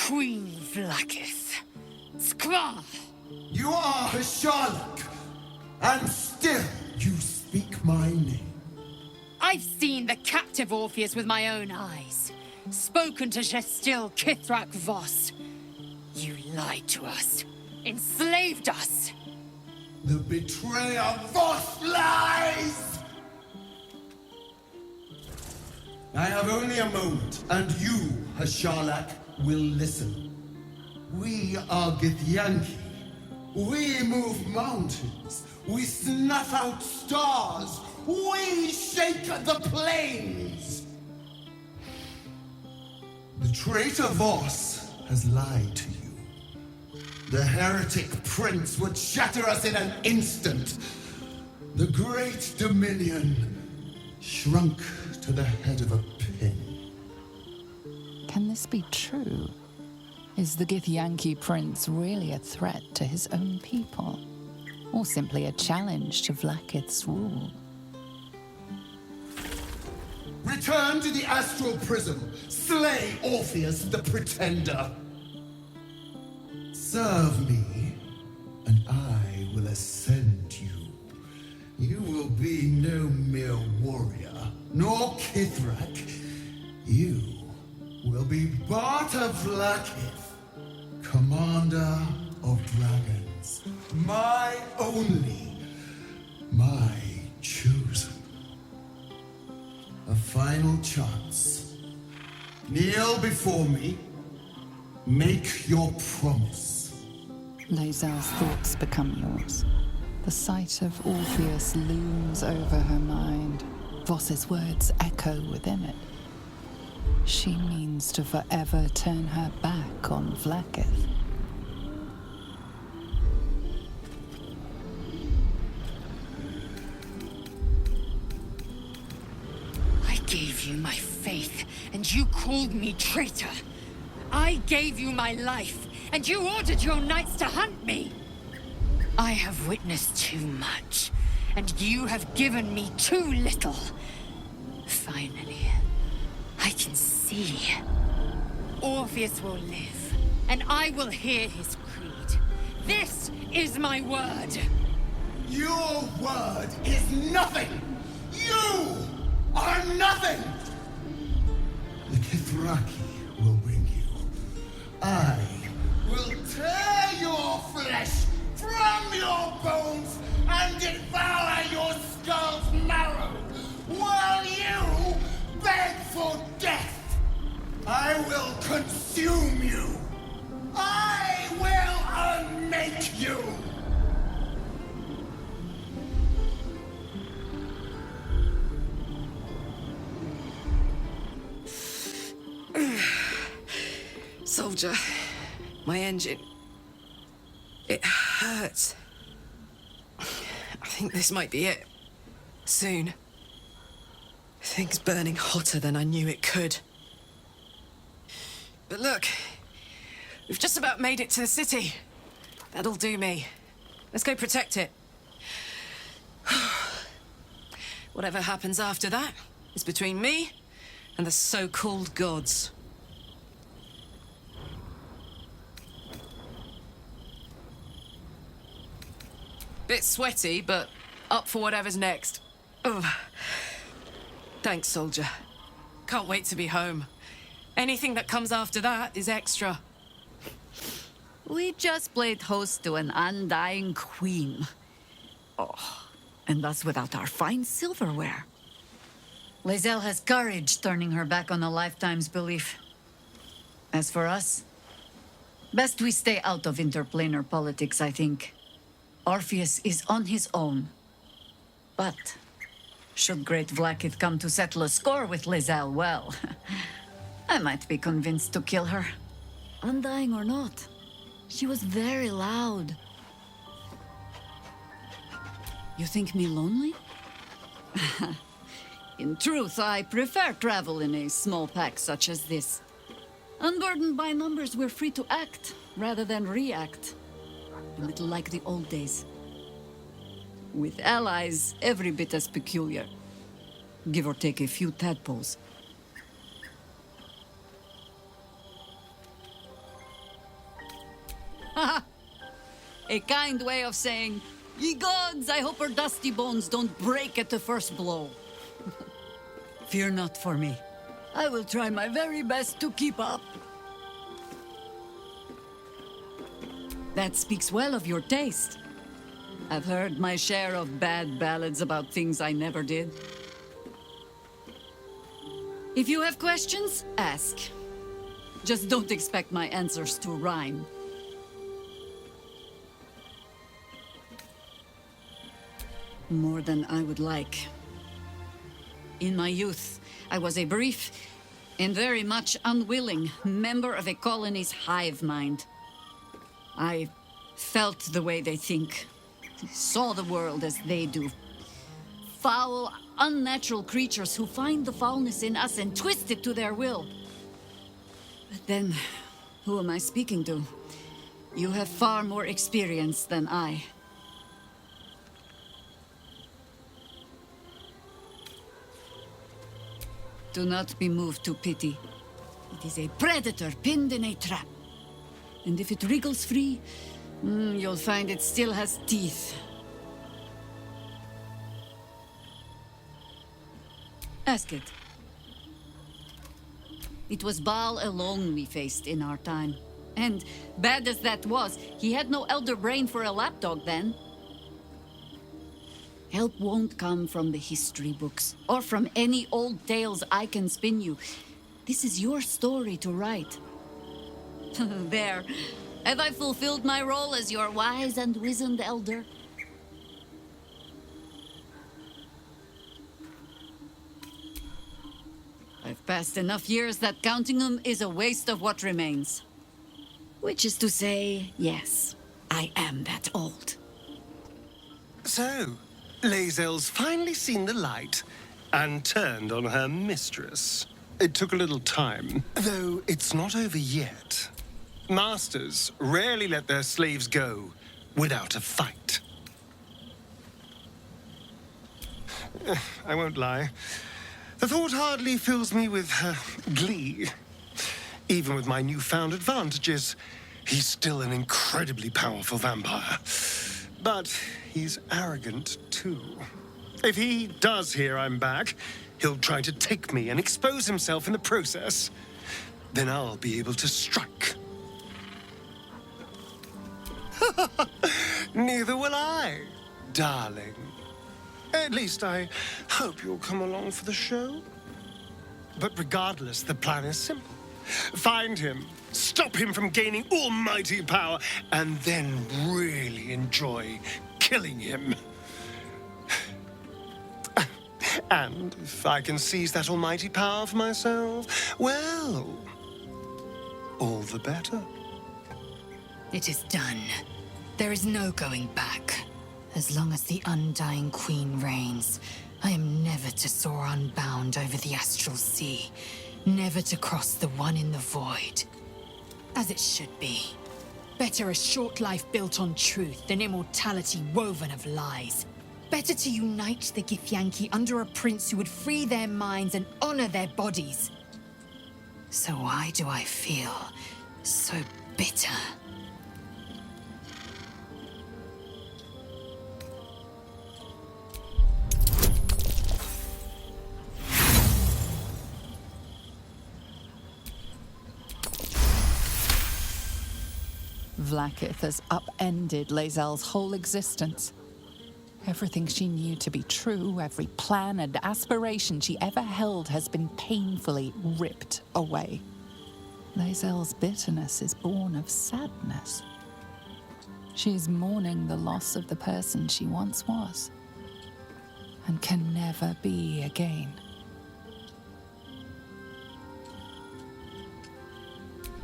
Queen Vlakith. Skva! You are a Sherlock, and still you speak my name. I've seen the captive Orpheus with my own eyes. Spoken to Gestil Kithrak Voss. You lied to us. Enslaved us. The betrayer Voss lies! I have only a moment, and you, Hasharlak, will listen. We are Githyanki. We move mountains. We snuff out stars. We shake the plains. The traitor Voss has lied to you. The heretic prince would shatter us in an instant. The great dominion shrunk to the head of a pin. Can this be true? Is the Githyanki prince really a threat to his own people? Or simply a challenge to Vlakith's rule? Return to the astral prism. Slay Orpheus the Pretender. Serve me, and I will ascend you. You will be no mere warrior, nor Kithrak. You will be Barta Vlakith, commander of dragons. My only, my chosen. A final chance. Kneel before me. Make your promise. Lae'zel's thoughts become yours. The sight of Orpheus looms over her mind. Voss's words echo within it. She means to forever turn her back on Vlakith. I gave you my faith, and you called me traitor. I gave you my life, and you ordered your knights to hunt me. I have witnessed too much, and you have given me too little. Finally, I can see. Orpheus will live, and I will hear his creed. This is my word. Your word is nothing! You are nothing! The Kithraki will bring you. I will tear your flesh from your bones and devour your skull's marrow, while you beg for death. I will consume you. I will unmake you. Soldier, my engine. It hurts. I think this might be it. Soon. Things burning hotter than I knew it could. But look, we've just about made it to the city. That'll do me. Let's go protect it. Whatever happens after that is between me and the so-called gods. Bit sweaty, but up for whatever's next. Ugh. Thanks, soldier. Can't wait to be home. Anything that comes after that is extra. We just played host to an undying queen. Oh, and that's without our fine silverware. Lae'zel has courage turning her back on a lifetime's belief. As for us, best we stay out of interplanar politics, I think. Orpheus is on his own. But should Great Vlakith come to settle a score with Lae'zel, well, I might be convinced to kill her. Undying or not, she was very loud. You think me lonely? In truth, I prefer travel in a small pack such as this. Unburdened by numbers, we're free to act rather than react. A little like the old days. With allies, every bit as peculiar. Give or take a few tadpoles. A kind way of saying, "Ye gods, I hope her dusty bones don't break at the first blow." Fear not for me. I will try my very best to keep up. That speaks well of your taste. I've heard my share of bad ballads about things I never did. If you have questions, ask. Just don't expect my answers to rhyme. More than I would like. In my youth, I was a brief and very much unwilling member of a colony's hive mind. I felt the way they think, saw the world as they do. Foul, unnatural creatures who find the foulness in us and twist it to their will. But then, who am I speaking to? You have far more experience than I. Do not be moved to pity. It is a predator pinned in a trap. And if it wriggles free, you'll find it still has teeth. Ask it. It was Baal alone we faced in our time. And, bad as that was, he had no elder brain for a lapdog then. Help won't come from the history books, or from any old tales I can spin you. This is your story to write. There. Have I fulfilled my role as your wise and wizened elder? I've passed enough years that counting them is a waste of what remains. Which is to say, yes, I am that old. So, Lae'zel's finally seen the light and turned on her mistress. It took a little time, though it's not over yet. Masters rarely let their slaves go without a fight. I won't lie. The thought hardly fills me with glee. Even with my newfound advantages, he's still an incredibly powerful vampire. But he's arrogant, too. If he does hear I'm back, he'll try to take me and expose himself in the process. Then I'll be able to strike. Neither will I, darling. At least I hope you'll come along for the show. But regardless, the plan is simple. Find him, stop him from gaining almighty power, and then really enjoy killing him. And if I can seize that almighty power for myself, well, all the better. It is done. There is no going back. As long as the Undying Queen reigns, I am never to soar unbound over the astral sea, never to cross the one in the void. As it should be. Better a short life built on truth than immortality woven of lies. Better to unite the Githyanki under a prince who would free their minds and honor their bodies. So why do I feel so bitter? Vlaakith has upended Lae'zel's whole existence. Everything she knew to be true, every plan and aspiration she ever held has been painfully ripped away. Lae'zel's bitterness is born of sadness. She is mourning the loss of the person she once was, and can never be again.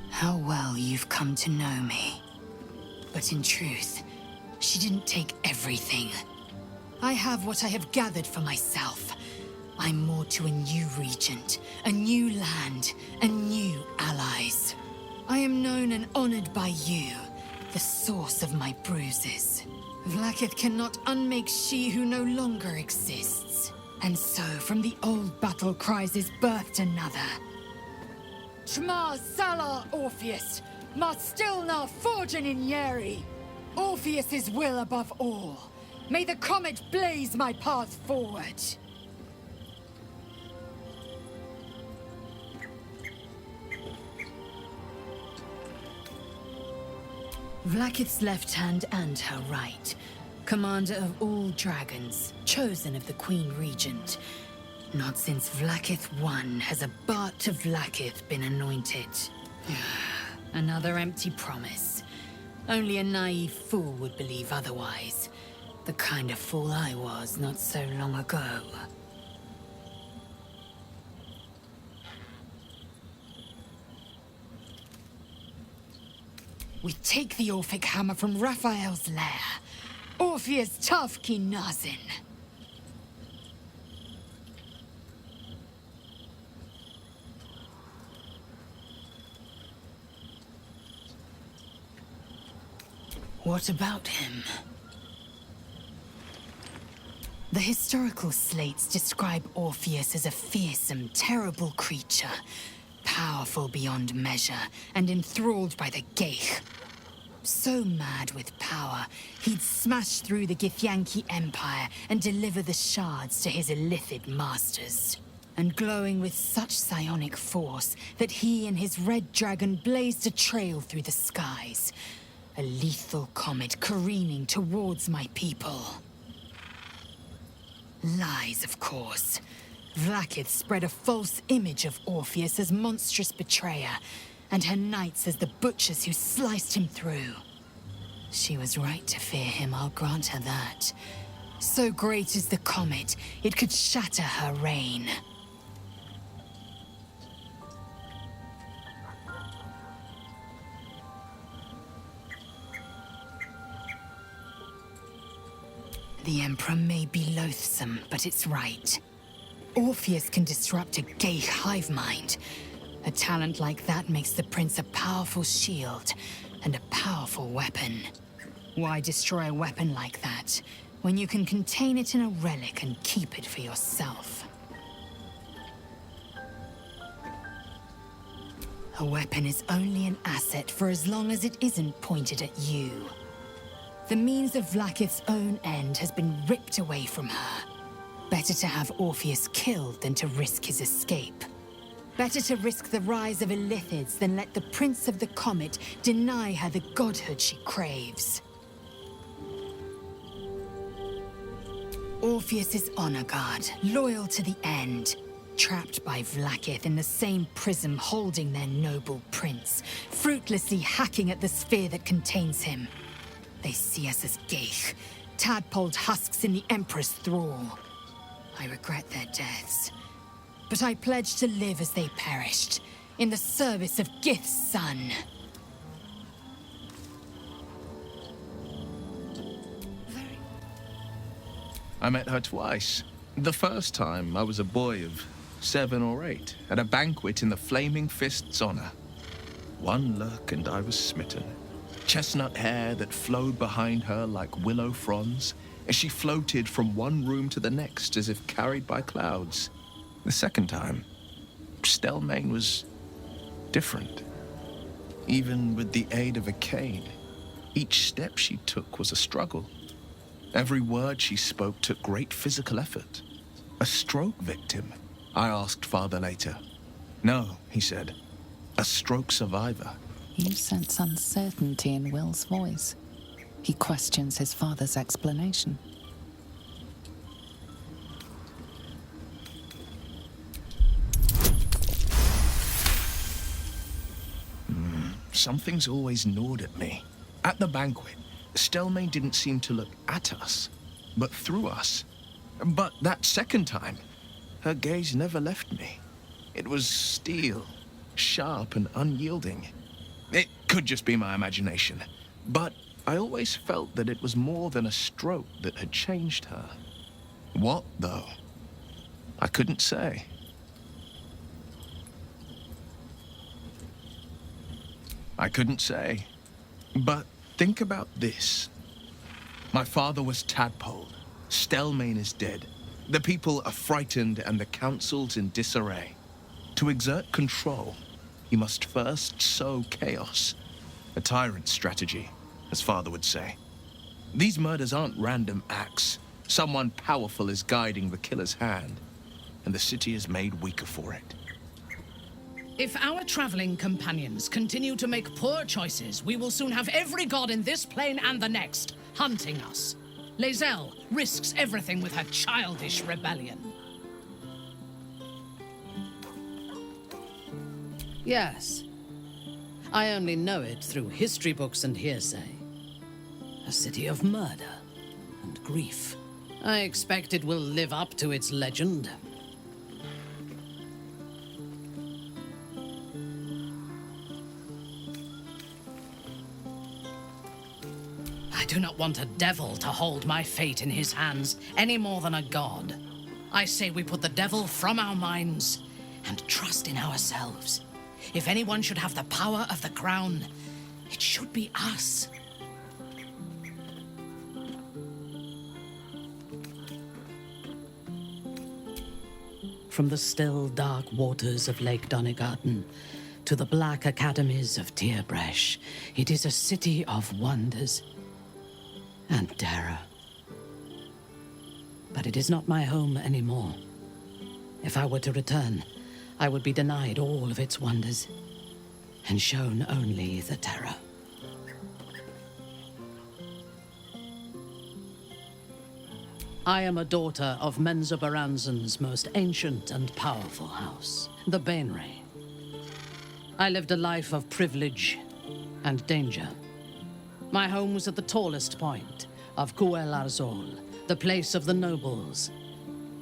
How well you've come to know me. But in truth, she didn't take everything. I have what I have gathered for myself. I'm more to a new regent, a new land, and new allies. I am known and honored by you, the source of my bruises. Vlaakith cannot unmake she who no longer exists. And so, from the old battle cries is birthed another. Shma Salar Orpheus, Ma Stilna Forgin in Yeri. Orpheus's will above all. May the comet blaze my path forward. Vlaakith's left hand and her right. Commander of all dragons, chosen of the Queen Regent. Not since Vlaakith I has a Bart to Vlaakith been anointed. Another empty promise. Only a naive fool would believe otherwise. The kind of fool I was not so long ago. We take the Orphic hammer from Raphael's lair. Orpheus Tavki Nazin. What about him? The historical slates describe Orpheus as a fearsome, terrible creature, powerful beyond measure, and enthralled by the Geich. So mad with power, he'd smash through the Githyanki Empire and deliver the shards to his illithid masters. And glowing with such psionic force that he and his red dragon blazed a trail through the skies. A lethal comet careening towards my people. Lies, of course. Vlaakith spread a false image of Orpheus as monstrous betrayer, and her knights as the butchers who sliced him through. She was right to fear him, I'll grant her that. So great is the comet, it could shatter her reign. The Emperor may be loathsome, but it's right. Orpheus can disrupt a gay hive mind. A talent like that makes the prince a powerful shield and a powerful weapon. Why destroy a weapon like that when you can contain it in a relic and keep it for yourself? A weapon is only an asset for as long as it isn't pointed at you. The means of Vlaakith's own end has been ripped away from her. Better to have Orpheus killed than to risk his escape. Better to risk the rise of illithids than let the Prince of the Comet deny her the godhood she craves. Orpheus is honor guard, loyal to the end. Trapped by Vlaakith in the same prism holding their noble prince, fruitlessly hacking at the sphere that contains him. They see us as Geich, tadpoled husks in the Emperor's thrall. I regret their deaths, but I pledge to live as they perished, in the service of Gith's son. I met her twice. The first time, I was a boy of 7 or 8, at a banquet in the Flaming Fist's honor. One look and I was smitten. Chestnut hair that flowed behind her like willow fronds, as she floated from one room to the next as if carried by clouds. The second time, Stelmane was different. Even with the aid of a cane, each step she took was a struggle. Every word she spoke took great physical effort. A stroke victim? I asked father later. No, he said. A stroke survivor. You sense uncertainty in Will's voice. He questions his father's explanation. Something's always gnawed at me. At the banquet, Stelmane didn't seem to look at us, but through us. But that second time, her gaze never left me. It was steel, sharp and unyielding. It could just be my imagination, but I always felt that it was more than a stroke that had changed her. What, though? I couldn't say. But think about this. My father was tadpoled. Stelmane is dead. The people are frightened and the council's in disarray. To exert control, you must first sow chaos. A tyrant's strategy, as father would say. These murders aren't random acts. Someone powerful is guiding the killer's hand, and the city is made weaker for it. If our traveling companions continue to make poor choices, we will soon have every god in this plane and the next hunting us. Lae'zel risks everything with her childish rebellion. Yes. I only know it through history books and hearsay. A city of murder and grief. I expect it will live up to its legend. I do not want a devil to hold my fate in his hands any more than a god. I say we put the devil from our minds and trust in ourselves. If anyone should have the power of the crown, it should be us. From the still, dark waters of Lake Donegarten to the black academies of Tierbresh, it is a city of wonders and terror. But it is not my home anymore. If I were to return, I would be denied all of its wonders and shown only the terror. I am a daughter of Menzoberranzan's most ancient and powerful house, the Bainray. I lived a life of privilege and danger. My home was at the tallest point of Cuel Arzol, the place of the nobles,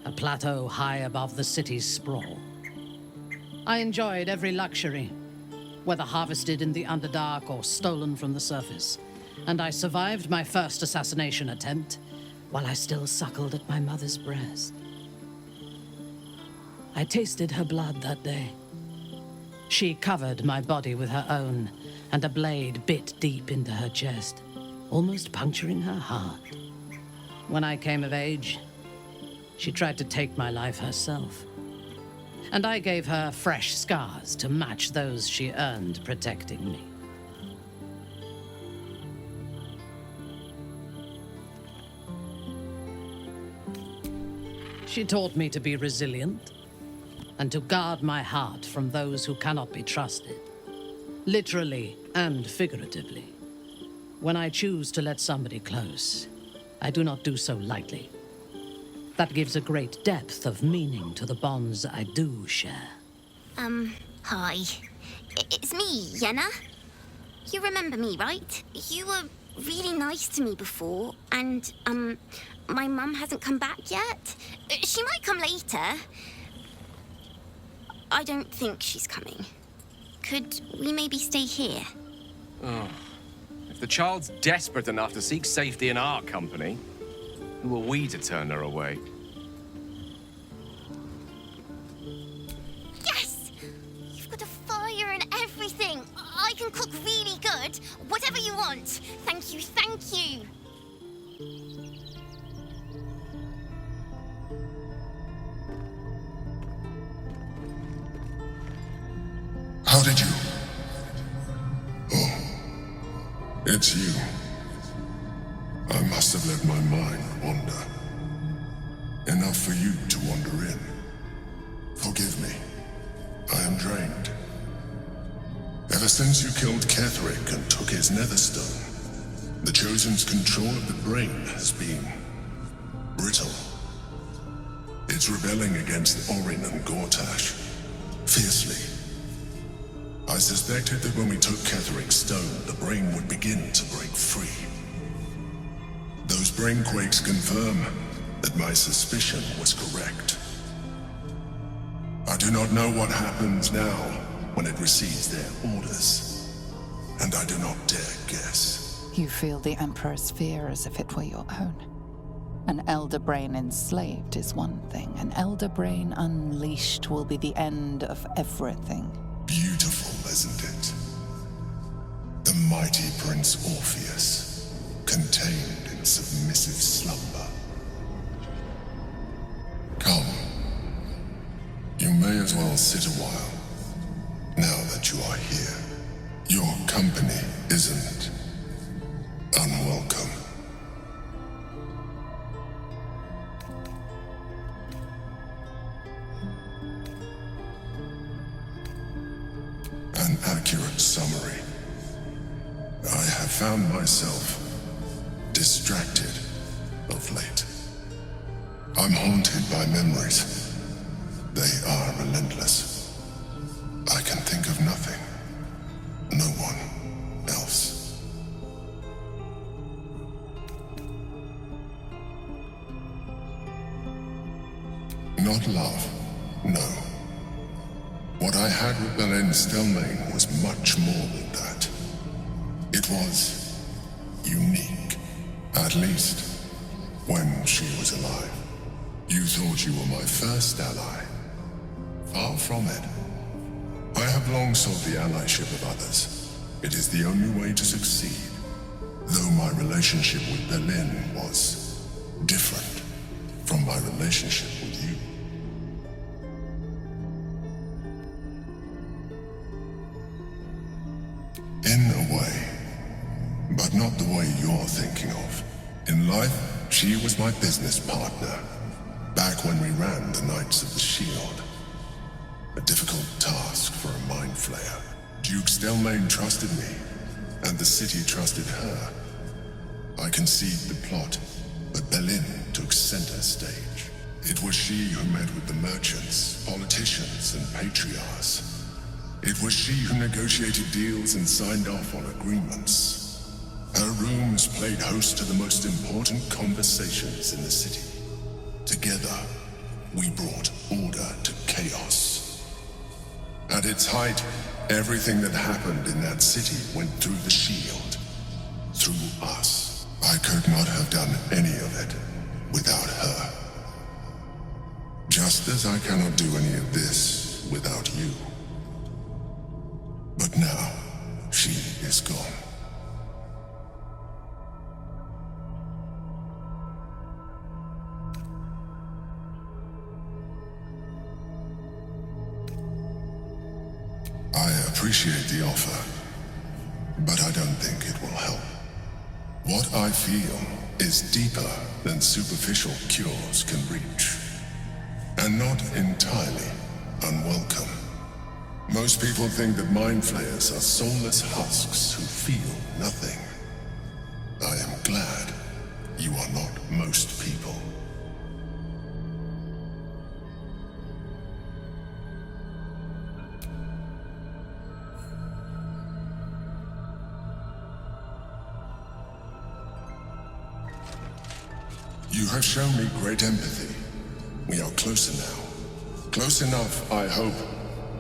a plateau high above the city's sprawl. I enjoyed every luxury, whether harvested in the Underdark or stolen from the surface, and I survived my first assassination attempt while I still suckled at my mother's breast. I tasted her blood that day. She covered my body with her own, and a blade bit deep into her chest, almost puncturing her heart. When I came of age, she tried to take my life herself, and I gave her fresh scars to match those she earned protecting me. She taught me to be resilient and to guard my heart from those who cannot be trusted, literally and figuratively. When I choose to let somebody close, I do not do so lightly. That gives a great depth of meaning to the bonds I do share. Hi. It's me, Yenna. You remember me, right? You were really nice to me before, and, my mum hasn't come back yet. She might come later. I don't think she's coming. Could we maybe stay here? Oh. If the child's desperate enough to seek safety in our company, who are we to turn her away? Yes! You've got a fire and everything. I can cook really good. Whatever you want. Thank you, thank you. How did you? Oh, it's you. I must have let my mind wander. Enough for you to wander in. Forgive me. I am drained. Ever since you killed Ketheric and took his netherstone, the Chosen's control of the brain has been brittle. It's rebelling against Orin and Gortash, fiercely. I suspected that when we took Ketheric's stone, the brain would begin to break free. Those brain quakes confirm that my suspicion was correct. I do not know what happens now when it receives their orders, and I do not dare guess. You feel the Emperor's fear as if it were your own. An elder brain enslaved is one thing. An elder brain unleashed will be the end of everything. Beautiful, isn't it? The mighty Prince Orpheus, contained in submissive slumber. Come. You may as well sit a while, now that you are here. Your company isn't unwelcome. an accurate summary. I have found myself distracted of late. I'm haunted by memories. They are relentless. I can think of nothing, no one else. Not love, no. What I had with Belen Stelmane was much more than that. It was unique, at least when she was alive. You thought you were my first ally. Far from it. I have long sought the allyship of others. It is the only way to succeed. Though my relationship with Belen was different from my relationship with you. In a way, but not the way you're thinking of. In life, she was my business partner, back when we ran the Knights of the Shield. A difficult task for a mind flayer. Duke Stelmane trusted me, and the city trusted her. I conceived the plot, but Belen took center stage. It was she who met with the merchants, politicians, and patriarchs. It was she who negotiated deals and signed off on agreements. Her rooms played host to the most important conversations in the city. Together, we brought order to chaos. At its height, everything that happened in that city went through the shield. Through us. I could not have done any of it without her. Just as I cannot do any of this without you. But now, she is gone. I appreciate the offer, but I don't think it will help. What I feel is deeper than superficial cures can reach, and not entirely unwelcome. Most people think that mind flayers are soulless husks who feel nothing. I am glad you are not most people. You have shown me great empathy. We are closer now. Close enough, I hope,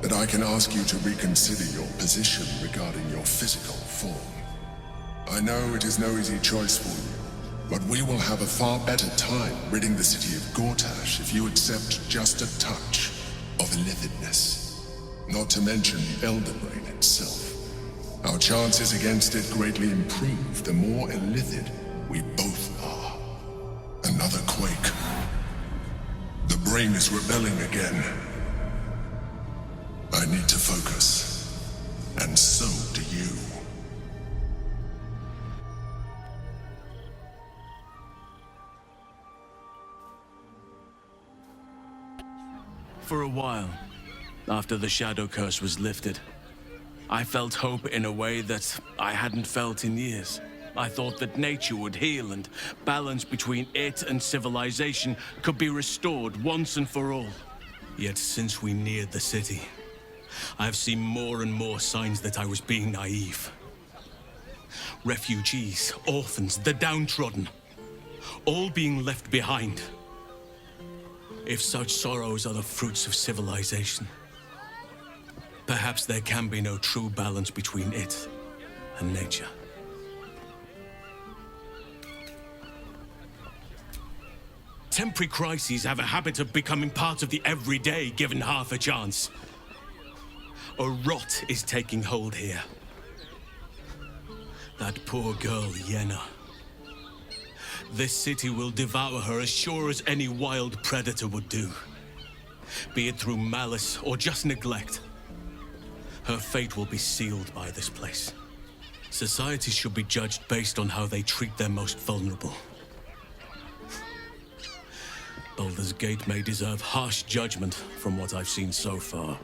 that I can ask you to reconsider your position regarding your physical form. I know it is no easy choice for you, but we will have a far better time ridding the city of Gortash if you accept just a touch of illithidness. Not to mention the Elden Rain itself. Our chances against it greatly improve the more illithid we both are. Another quake. The brain is rebelling again. I need to focus, and so do you. For a while, after the Shadow Curse was lifted, I felt hope in a way that I hadn't felt in years. I thought that nature would heal and balance between it and civilization could be restored once and for all. Yet since we neared the city, I've seen more and more signs that I was being naive. Refugees, orphans, the downtrodden, all being left behind. If such sorrows are the fruits of civilization, perhaps there can be no true balance between it and nature. Temporary crises have a habit of becoming part of the everyday given half a chance. A rot is taking hold here. That poor girl, Yenna. This city will devour her as sure as any wild predator would do. Be it through malice or just neglect. Her fate will be sealed by this place. Society should be judged based on how they treat their most vulnerable. Baldur's Gate may deserve harsh judgment from what I've seen so far.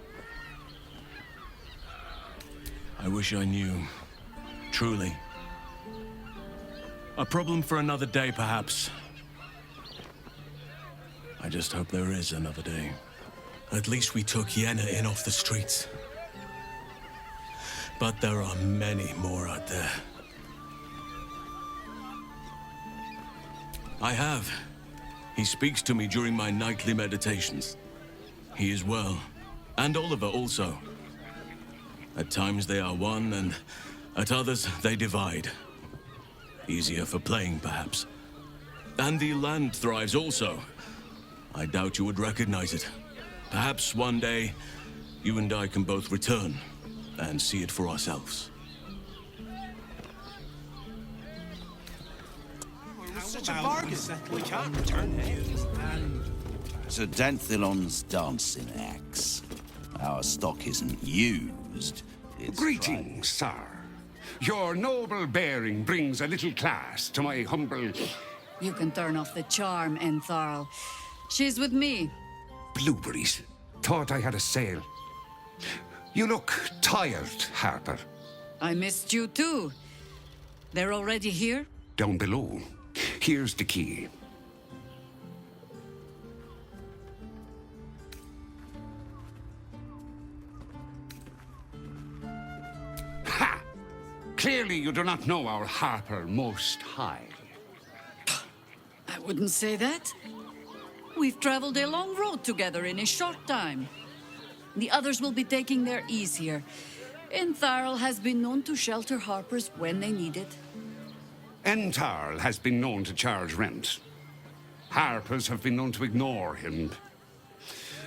I wish I knew. Truly. A problem for another day, perhaps. I just hope there is another day. At least we took Yenna in off the streets. But there are many more out there. I have. He speaks to me during my nightly meditations. He is well. And Oliver also. At times they are one, and at others they divide. Easier for playing, perhaps. And the land thrives also. I doubt you would recognize it. Perhaps one day, you and I can both return and see it for ourselves. Such a bargain. We can't return here. Sir Danthilon's dancing axe. Our stock isn't used. It's Greetings, sir. Your noble bearing brings a little class to my humble... You can turn off the charm, Entharl. She's with me. Blueberries. Thought I had a sale. You look tired, Harper. I missed you too. They're already here? Down below. Here's the key. Ha! Clearly you do not know our Harper Most High. I wouldn't say that. We've traveled a long road together in a short time. The others will be taking their ease here. Entharl has been known to shelter Harpers when they need it. Entarl has been known to charge rent. Harpers have been known to ignore him.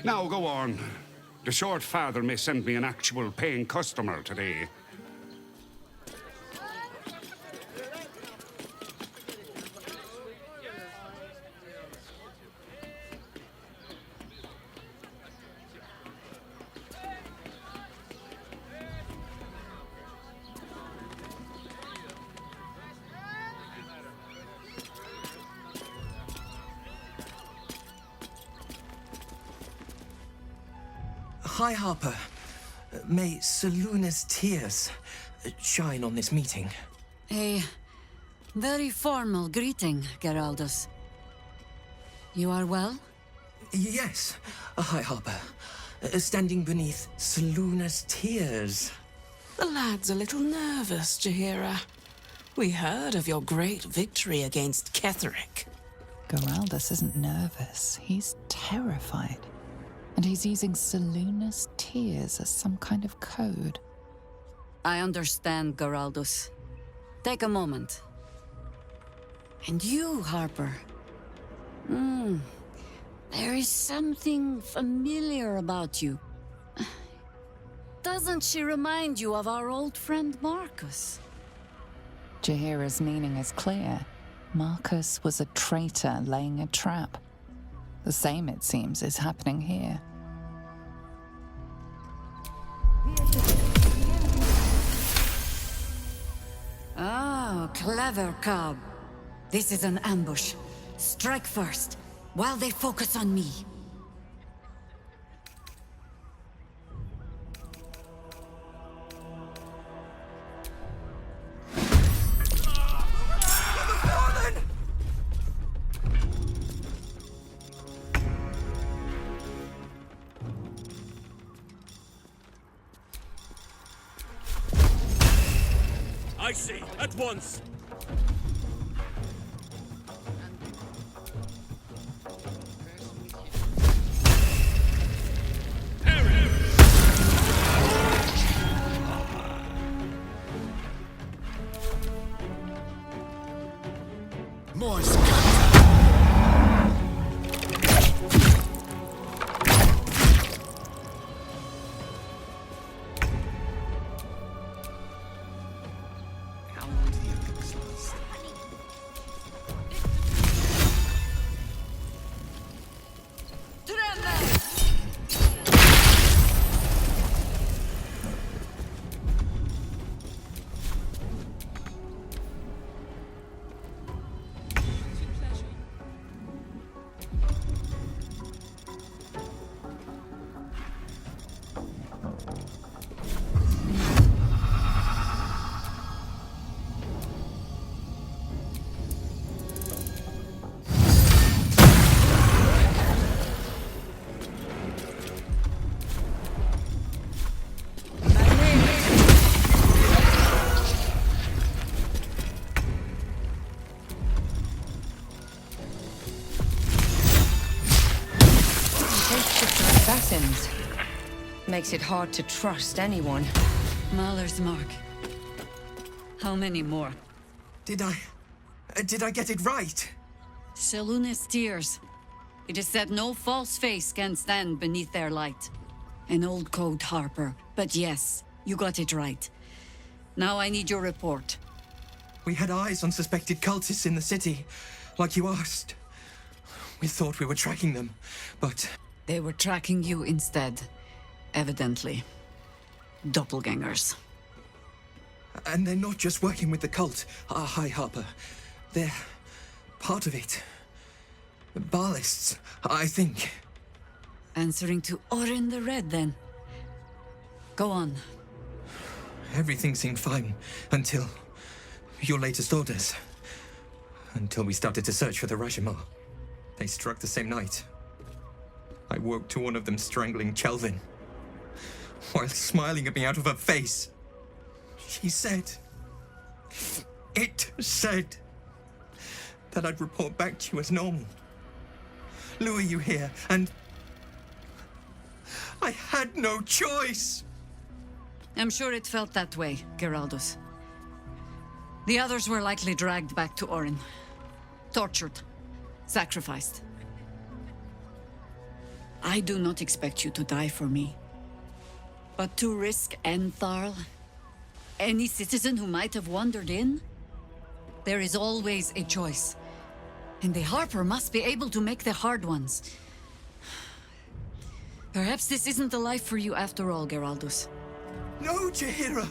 Now go on. The short father may send me an actual paying customer today. Hi, Harper. May Seluna's tears shine on this meeting. A very formal greeting, Geraldus. You are well? Yes. Hi, Harper. Standing beneath Seluna's tears. The lad's a little nervous, Jaheira. We heard of your great victory against Ketheric. Geraldus isn't nervous. He's terrified. And he's using Seluna's tears as some kind of code. I understand, Geraldus. Take a moment. And you, Harper. There is something familiar about you. Doesn't she remind you of our old friend Marcus? Jaheira's meaning is clear. Marcus was a traitor laying a trap. The same, it seems, is happening here. Oh, clever cub. This is an ambush. Strike first, while they focus on me. I see, at once! More makes it hard to trust anyone. Mahler's mark. How many more? Did I get it right? Seluna's tears. It is said no false face can stand beneath their light. An old code, Harper. But yes, you got it right. Now I need your report. We had eyes on suspected cultists in the city, like you asked. We thought we were tracking them, but... They were tracking you instead, evidently. Doppelgangers. And they're not just working with the cult, High Harper. They're part of it. Ballists, I think. Answering to Orin the Red, then. Go on. Everything seemed fine until your latest orders. Until we started to search for the Rashomar. They struck the same night. I woke to one of them strangling Chelvin, while smiling at me out of her face. She said... It said... that I'd report back to you as normal. Lure you here, and... I had no choice! I'm sure it felt that way, Geraldus. The others were likely dragged back to Orin. Tortured. Sacrificed. I do not expect you to die for me. But to risk Entharl, any citizen who might have wandered in, there is always a choice. And the Harper must be able to make the hard ones. Perhaps this isn't the life for you after all, Geraldus. No, Jaheira!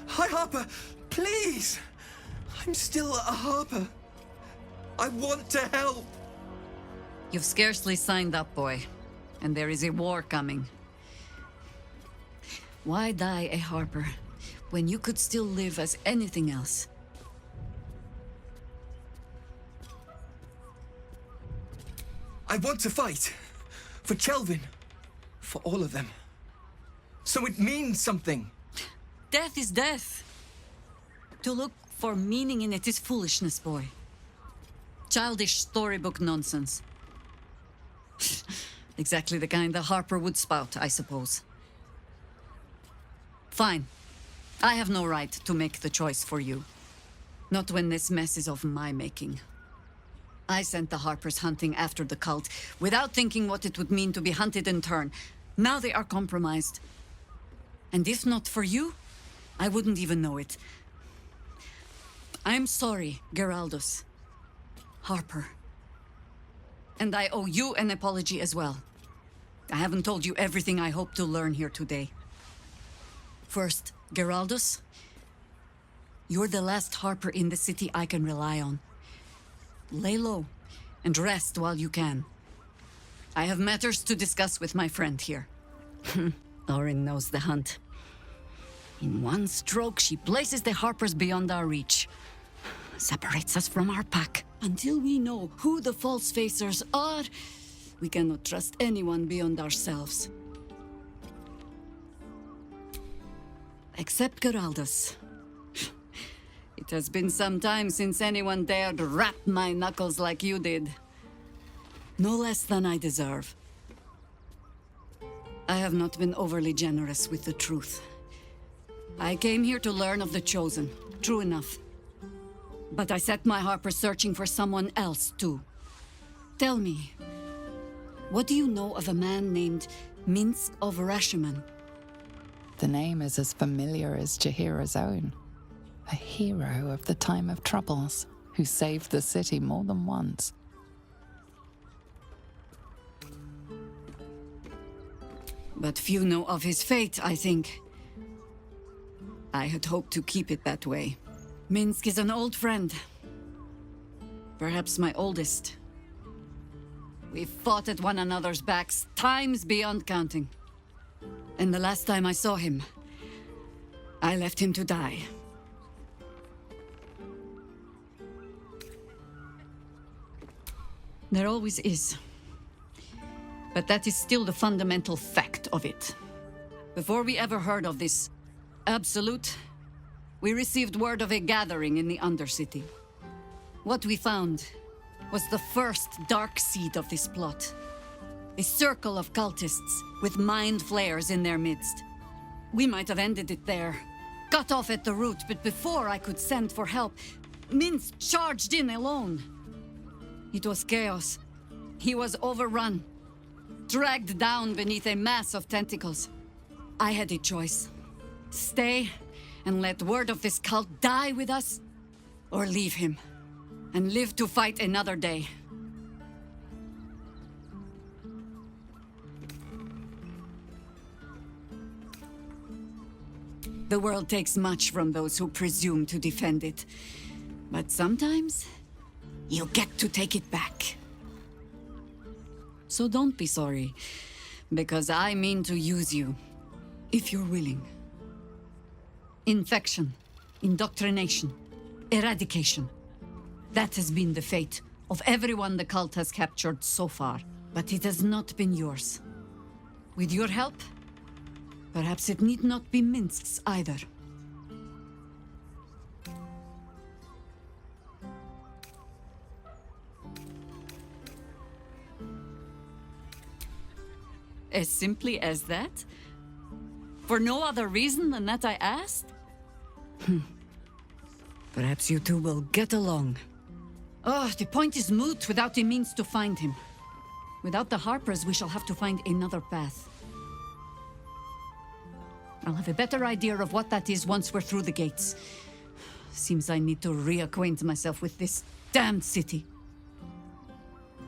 High Harper, please! I'm still a Harper. I want to help! You've scarcely signed up, boy. And there is a war coming. Why die a Harper, when you could still live as anything else? I want to fight. For Chelvin. For all of them. So it means something. Death is death. To look for meaning in it is foolishness, boy. Childish storybook nonsense. Exactly the kind the Harper would spout, I suppose. Fine. I have no right to make the choice for you. Not when this mess is of my making. I sent the Harpers hunting after the cult, without thinking what it would mean to be hunted in turn. Now they are compromised. And if not for you, I wouldn't even know it. I'm sorry, Geraldus. Harper. And I owe you an apology as well. I haven't told you everything I hope to learn here today. First, Geraldus, you're the last Harper in the city I can rely on. Lay low and rest while you can. I have matters to discuss with my friend here. Orin knows the hunt. In one stroke, she places the Harpers beyond our reach. Separates us from our pack. Until we know who the false facers are, we cannot trust anyone beyond ourselves. Except Geraldus. It has been some time since anyone dared rap my knuckles like you did. No less than I deserve. I have not been overly generous with the truth. I came here to learn of the Chosen, true enough. But I set my Harper searching for someone else, too. Tell me, what do you know of a man named Minsk of Rashomon? The name is as familiar as Jaheira's own. A hero of the time of troubles, who saved the city more than once. But few know of his fate, I think. I had hoped to keep it that way. Minsk is an old friend. Perhaps my oldest. We've fought at one another's backs times beyond counting. And the last time I saw him, I left him to die. There always is. But that is still the fundamental fact of it. Before we ever heard of this Absolute, we received word of a gathering in the Undercity. What we found was the first dark seed of this plot. A circle of cultists with mind flayers in their midst. We might have ended it there. Cut off at the root, but before I could send for help, Minsk charged in alone. It was chaos. He was overrun, dragged down beneath a mass of tentacles. I had a choice. Stay and let word of this cult die with us, or leave him and live to fight another day. The world takes much from those who presume to defend it. But sometimes, you get to take it back. So don't be sorry, because I mean to use you, if you're willing. Infection, indoctrination, eradication. That has been the fate of everyone the cult has captured so far. But it has not been yours. With your help, perhaps it need not be Minsk's either. As simply as that? For no other reason than that I asked? Perhaps you two will get along. Oh, the point is moot without a means to find him. Without the Harpers, we shall have to find another path. I'll have a better idea of what that is once we're through the gates. Seems I need to reacquaint myself with this damned city.